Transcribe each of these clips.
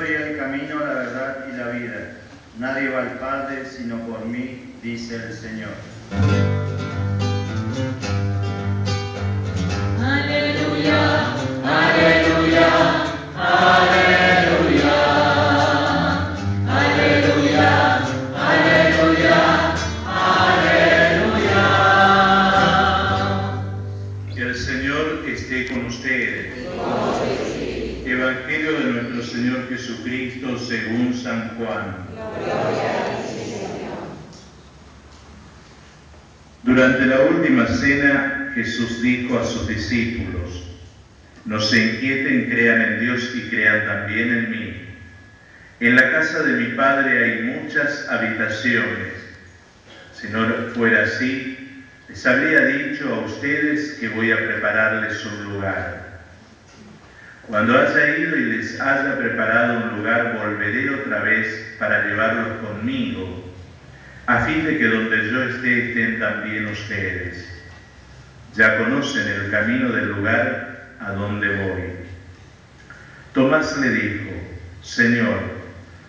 soy el camino, la verdad y la vida. Nadie va al Padre sino por mí, dice el Señor. Aleluya, aleluya, aleluya, aleluya, aleluya, aleluya. Que el Señor esté con ustedes. Evangelio de nuestro Señor Jesucristo según San Juan. Durante la última cena, Jesús dijo a sus discípulos: no se inquieten, crean en Dios y crean también en mí. En la casa de mi Padre hay muchas habitaciones. Si no fuera así, les habría dicho a ustedes que voy a prepararles un lugar. Cuando haya ido y les haya preparado un lugar, volveré otra vez para llevarlos conmigo, a fin de que donde yo esté estén también ustedes. Ya conocen el camino del lugar a donde voy. Tomás le dijo: Señor,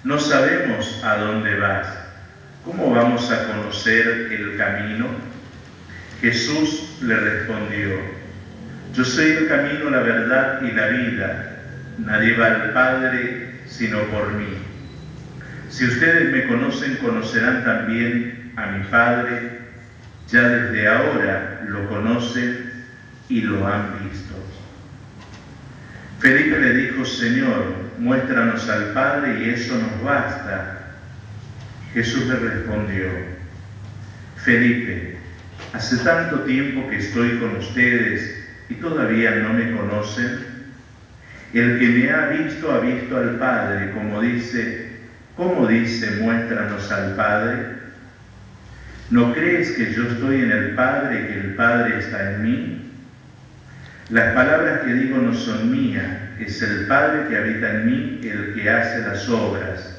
no sabemos a dónde vas. ¿Cómo vamos a conocer el camino? Jesús le respondió: yo soy el camino, la verdad y la vida. Nadie va al Padre sino por mí. Si ustedes me conocen, conocerán también a mi Padre. Ya desde ahora lo conocen y lo han visto. Felipe le dijo: Señor, muéstranos al Padre y eso nos basta. Jesús le respondió: Felipe, hace tanto tiempo que estoy con ustedes y todavía no me conocen. El que me ha visto al Padre, como dice, muéstranos al Padre. ¿No crees que yo estoy en el Padre y que el Padre está en mí? Las palabras que digo no son mías, es el Padre que habita en mí el que hace las obras.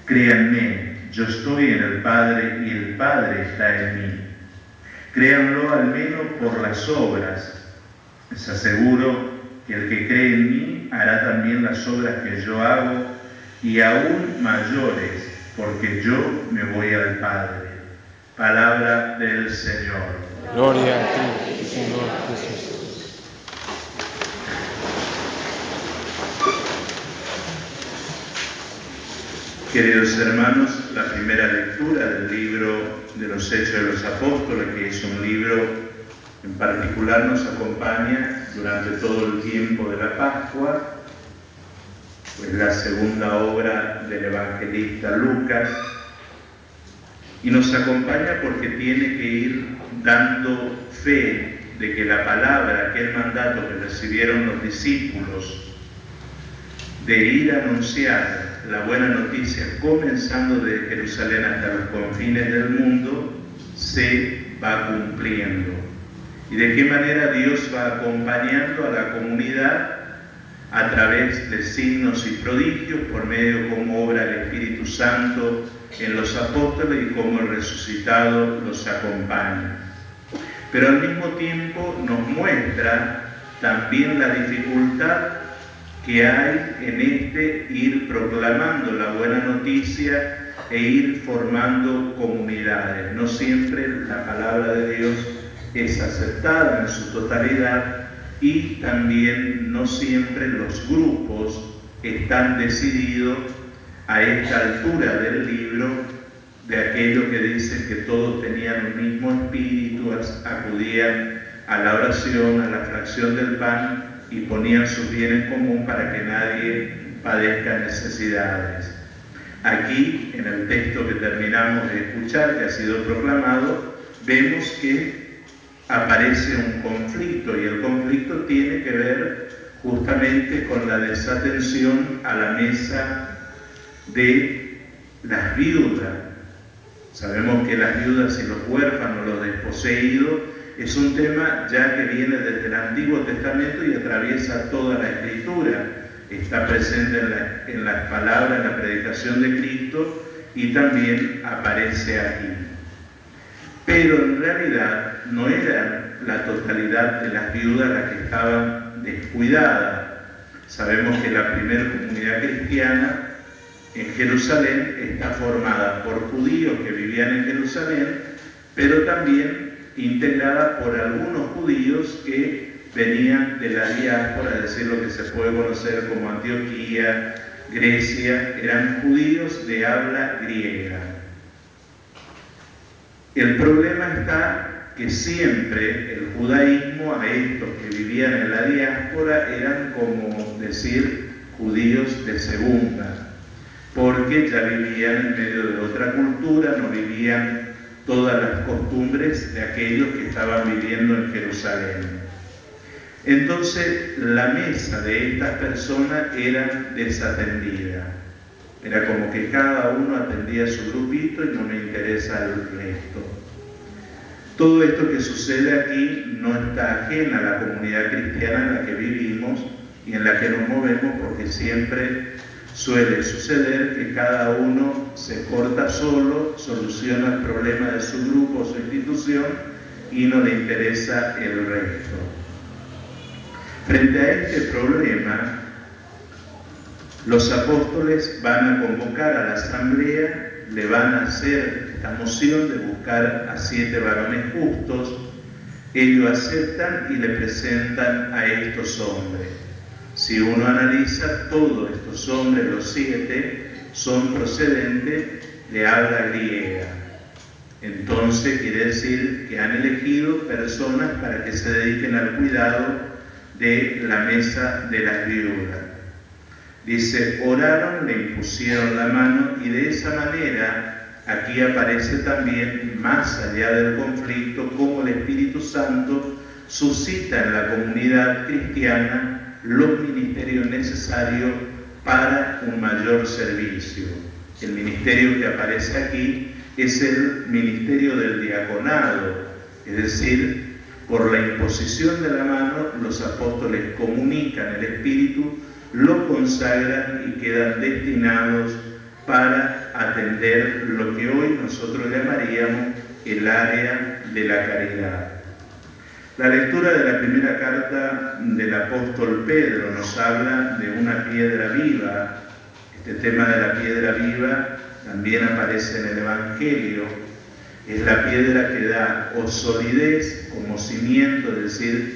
Créanme, yo estoy en el Padre y el Padre está en mí. Créanlo al menos por las obras. Les aseguro que el que cree en mí hará también las obras que yo hago y aún mayores, porque yo me voy al Padre. Palabra del Señor. Gloria a ti, Señor Jesús. Queridos hermanos, la primera lectura del libro de los Hechos de los Apóstoles, que es un libro en particular nos acompaña durante todo el tiempo de la Pascua, pues la segunda obra del evangelista Lucas, y nos acompaña porque tiene que ir dando fe de que la palabra, aquel mandato que recibieron los discípulos de ir a anunciar la buena noticia, comenzando de Jerusalén hasta los confines del mundo, se va cumpliendo. Y de qué manera Dios va acompañando a la comunidad a través de signos y prodigios, por medio de cómo obra el Espíritu Santo en los apóstoles y cómo el resucitado los acompaña. Pero al mismo tiempo nos muestra también la dificultad que hay en ir proclamando la buena noticia e ir formando comunidades. No siempre la palabra de Dios es aceptada en su totalidad y también no siempre los grupos están decididos a esta altura del libro de aquello que dicen que todos tenían un mismo espíritu, acudían a la oración, a la fracción del pan y ponían sus bienes en común para que nadie padezca necesidades. Aquí, en el texto que terminamos de escuchar, que ha sido proclamado, vemos que aparece un conflicto, y el conflicto tiene que ver justamente con la desatención a la mesa de las viudas. Sabemos que las viudas y los huérfanos, los desposeídos, es un tema ya que viene desde el Antiguo Testamento y atraviesa toda la Escritura. Está presente en las palabras, en la predicación de Cristo, y también aparece aquí. Pero en realidad no era la totalidad de las viudas las que estaban descuidadas, Sabemos que la primera comunidad cristiana en Jerusalén está formada por judíos que vivían en Jerusalén, pero también integrada por algunos judíos que venían de la diáspora, es decir, lo que se puede conocer como Antioquía, Grecia, eran judíos de habla griega. El problema está que siempre el judaísmo a estos que vivían en la diáspora eran como decir judíos de segunda, porque ya vivían en medio de otra cultura, no vivían todas las costumbres de aquellos que estaban viviendo en Jerusalén. Entonces la mesa de estas personas era desatendida. Era como que cada uno atendía su grupito y no me interesa el resto. Todo esto que sucede aquí no está ajena a la comunidad cristiana en la que vivimos y en la que nos movemos, porque siempre suele suceder que cada uno se corta solo, soluciona el problema de su grupo o su institución y no le interesa el resto. Frente a este problema, los apóstoles van a convocar a la asamblea, le van a hacer esta moción de buscar a 7 varones justos. Ellos aceptan y le presentan a estos hombres. Si uno analiza, todos estos hombres, los 7, son procedentes de habla griega. Entonces quiere decir que han elegido personas para que se dediquen al cuidado de la mesa de las viudas. Dice, oraron, le impusieron la mano, y de esa manera aquí aparece también, más allá del conflicto, cómo el Espíritu Santo suscita en la comunidad cristiana los ministerios necesarios para un mayor servicio. El ministerio que aparece aquí es el ministerio del diaconado, es decir, por la imposición de la mano, los apóstoles comunican el Espíritu, lo consagran y quedan destinados para atender lo que hoy nosotros llamaríamos el área de la caridad. La lectura de la primera carta del apóstol Pedro nos habla de una piedra viva. Este tema de la piedra viva también aparece en el Evangelio. Es la piedra que da o solidez como cimiento, es decir,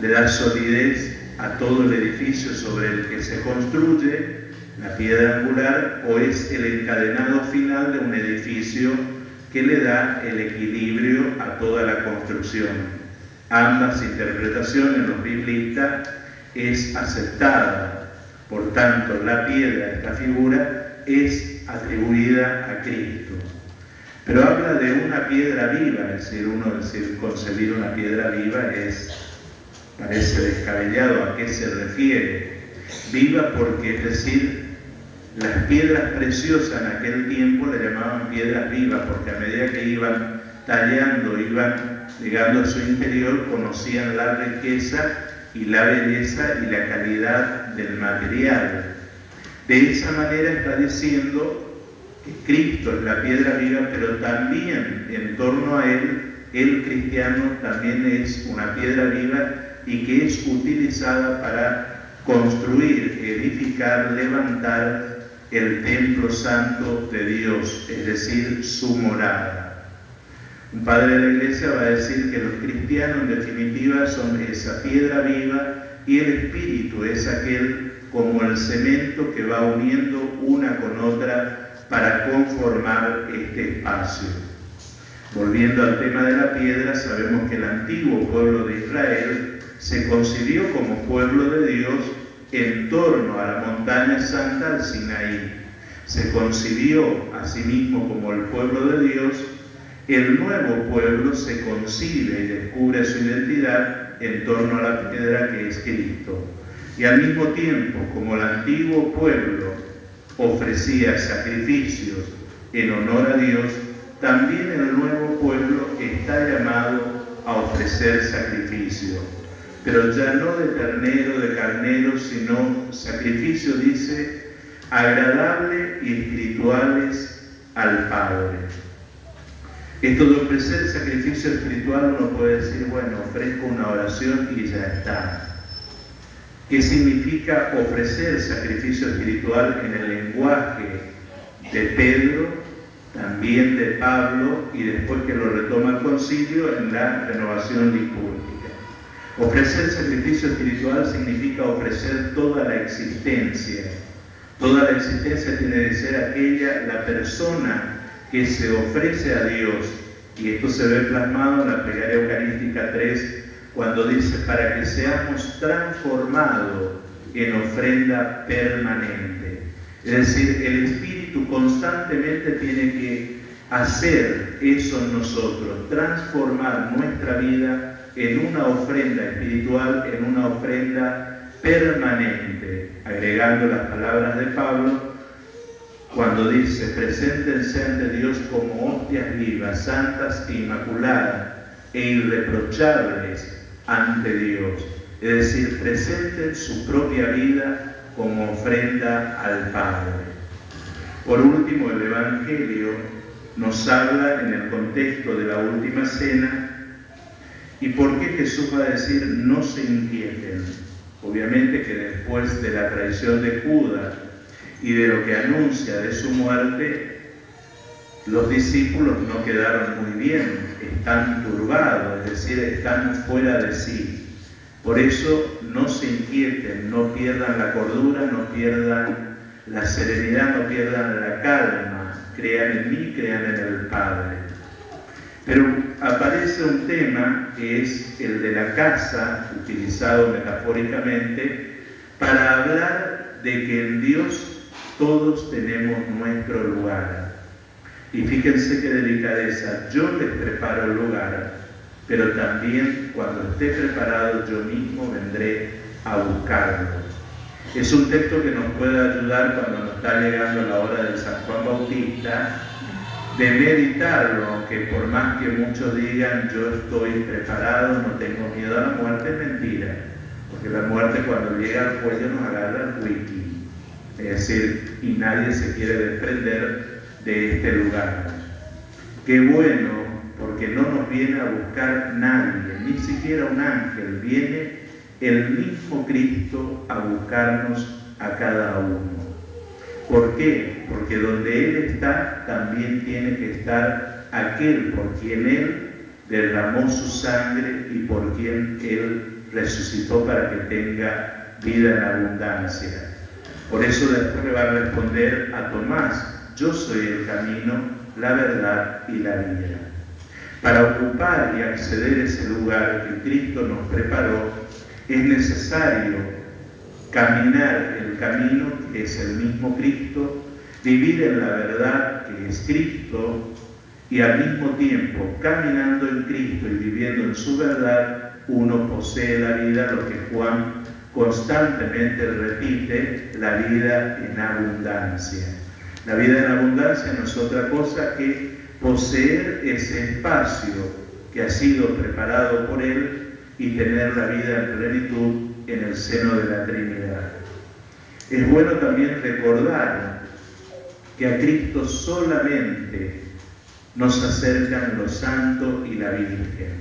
le da solidez a todo el edificio sobre el que se construye, la piedra angular, o es el encadenado final de un edificio que le da el equilibrio a toda la construcción. Ambas interpretaciones, los biblistas, es aceptada. Por tanto, la piedra, esta figura, es atribuida a Cristo. Pero habla de una piedra viva, es decir, concebir una piedra viva parece descabellado. ¿A qué se refiere? Viva porque, es decir, las piedras preciosas en aquel tiempo le llamaban piedras vivas, porque a medida que iban tallando, iban llegando a su interior, conocían la riqueza y la belleza y la calidad del material. De esa manera está diciendo que Cristo es la piedra viva, pero también en torno a Él, el cristiano también es una piedra viva y que es utilizada para construir, edificar, levantar el templo santo de Dios, es decir, su morada. Un padre de la Iglesia va a decir que los cristianos en definitiva son esa piedra viva y el Espíritu es aquel como el cemento que va uniendo una con otra para conformar este espacio. Volviendo al tema de la piedra, sabemos que el antiguo pueblo de Israel se concibió como pueblo de Dios en torno a la montaña santa del Sinaí. Se concibió a sí mismo como el pueblo de Dios. El nuevo pueblo se concibe y descubre su identidad en torno a la piedra que es Cristo. Y al mismo tiempo, como el antiguo pueblo ofrecía sacrificios en honor a Dios, también el nuevo pueblo está llamado a ofrecer sacrificios. Pero ya no de ternero, de carnero, sino sacrificio, dice, agradable y espirituales al Padre. Esto de ofrecer sacrificio espiritual uno puede decir, bueno, ofrezco una oración y ya está. ¿Qué significa ofrecer sacrificio espiritual en el lenguaje de Pedro, también de Pablo y después que lo retoma el concilio en la renovación litúrgica? Ofrecer sacrificio espiritual significa ofrecer toda la existencia. Toda la existencia tiene que ser aquella, la persona que se ofrece a Dios. Y esto se ve plasmado en la plegaria eucarística 3, cuando dice, para que seamos transformados en ofrenda permanente. Es decir, el Espíritu constantemente tiene que hacer eso en nosotros, transformar nuestra vida en una ofrenda espiritual, en una ofrenda permanente, agregando las palabras de Pablo, cuando dice, preséntense ante Dios como hostias vivas, santas e inmaculadas e irreprochables ante Dios. Es decir, presenten su propia vida como ofrenda al Padre. Por último, el Evangelio nos habla en el contexto de la última cena. ¿Y por qué Jesús va a decir no se inquieten? Obviamente que después de la traición de Judas y de lo que anuncia de su muerte, los discípulos no quedaron muy bien, están turbados, es decir, están fuera de sí. Por eso no se inquieten, no pierdan la cordura, no pierdan la serenidad, no pierdan la calma, crean en mí, crean en el Padre. Pero aparece un tema que es el de la casa, utilizado metafóricamente, para hablar de que en Dios todos tenemos nuestro lugar. Y fíjense qué delicadeza, yo les preparo el lugar, pero también cuando esté preparado yo mismo vendré a buscarlo. Es un texto que nos puede ayudar cuando nos está llegando la hora del San Juan Bautista, de meditarlo, aunque por más que muchos digan yo estoy preparado, no tengo miedo a la muerte, es mentira, porque la muerte cuando llega al cuello nos agarra el wiki. Es decir, y nadie se quiere desprender de este lugar. Qué bueno, porque no nos viene a buscar nadie, ni siquiera un ángel, viene el mismo Cristo a buscarnos a cada uno. ¿Por qué? Porque donde Él está, también tiene que estar aquel por quien Él derramó su sangre y por quien Él resucitó para que tenga vida en abundancia. Por eso después le va a responder a Tomás, yo soy el camino, la verdad y la vida. Para ocupar y acceder a ese lugar que Cristo nos preparó, es necesario caminar el camino que es el mismo Cristo, vivir en la verdad que es Cristo y al mismo tiempo, caminando en Cristo y viviendo en su verdad, uno posee la vida, lo que Juan constantemente repite, la vida en abundancia. La vida en abundancia no es otra cosa que poseer ese espacio que ha sido preparado por Él y tener la vida en plenitud en el seno de la Trinidad. Es bueno también recordar que a Cristo solamente nos acercan los santos y la Virgen.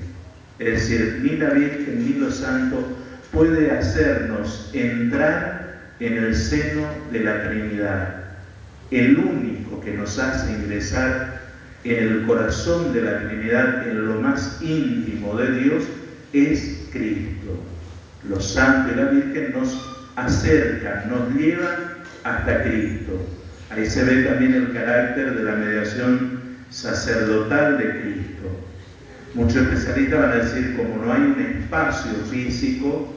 Es decir, ni la Virgen ni los santos puede hacernos entrar en el seno de la Trinidad. El único que nos hace ingresar en el corazón de la Trinidad, en lo más íntimo de Dios, es Cristo. Los santos y la Virgen nos acercan, nos llevan hasta Cristo. Ahí se ve también el carácter de la mediación sacerdotal de Cristo. Muchos especialistas van a decir, como no hay un espacio físico,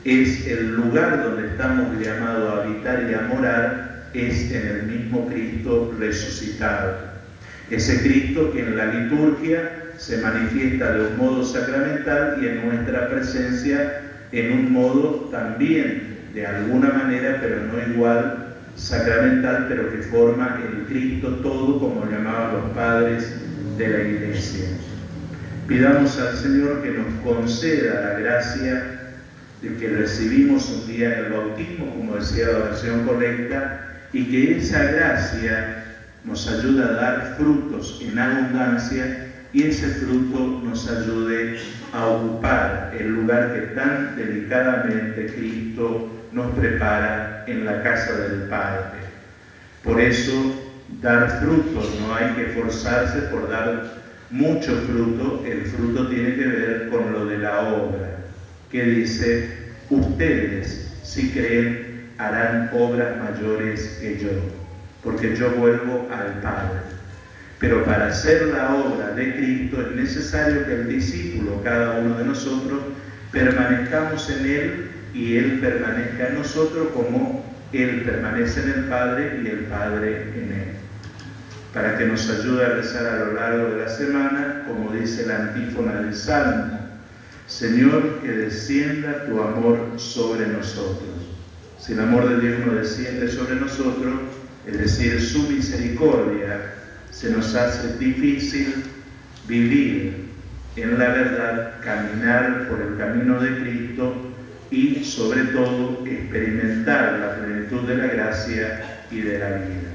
es el lugar donde estamos llamados a habitar y a morar, es en el mismo Cristo resucitado. Ese Cristo que en la liturgia se manifiesta de un modo sacramental y en nuestra presencia en un modo también, de alguna manera, pero no igual, sacramental, pero que forma el Cristo todo, como llamaban los padres de la Iglesia. Pidamos al Señor que nos conceda la gracia de que recibimos un día en el bautismo, como decía la oración colecta, y que esa gracia nos ayude a dar frutos en abundancia y ese fruto nos ayude a ocupar el lugar que tan delicadamente Cristo nos prepara en la casa del Padre. Por eso, dar frutos, no hay que esforzarse por dar mucho fruto, el fruto tiene que ver con lo de la obra, que dice, ustedes, si creen, harán obras mayores que yo, porque yo vuelvo al Padre. Pero para hacer la obra de Cristo es necesario que el discípulo, cada uno de nosotros, permanezcamos en Él y Él permanezca en nosotros como Él permanece en el Padre y el Padre en Él. Para que nos ayude a rezar a lo largo de la semana, como dice la antífona del Salmo, Señor, que descienda tu amor sobre nosotros. Si el amor de Dios no desciende sobre nosotros, es decir, su misericordia, se nos hace difícil vivir en la verdad, caminar por el camino de Cristo y, sobre todo, experimentar la plenitud de la gracia y de la vida.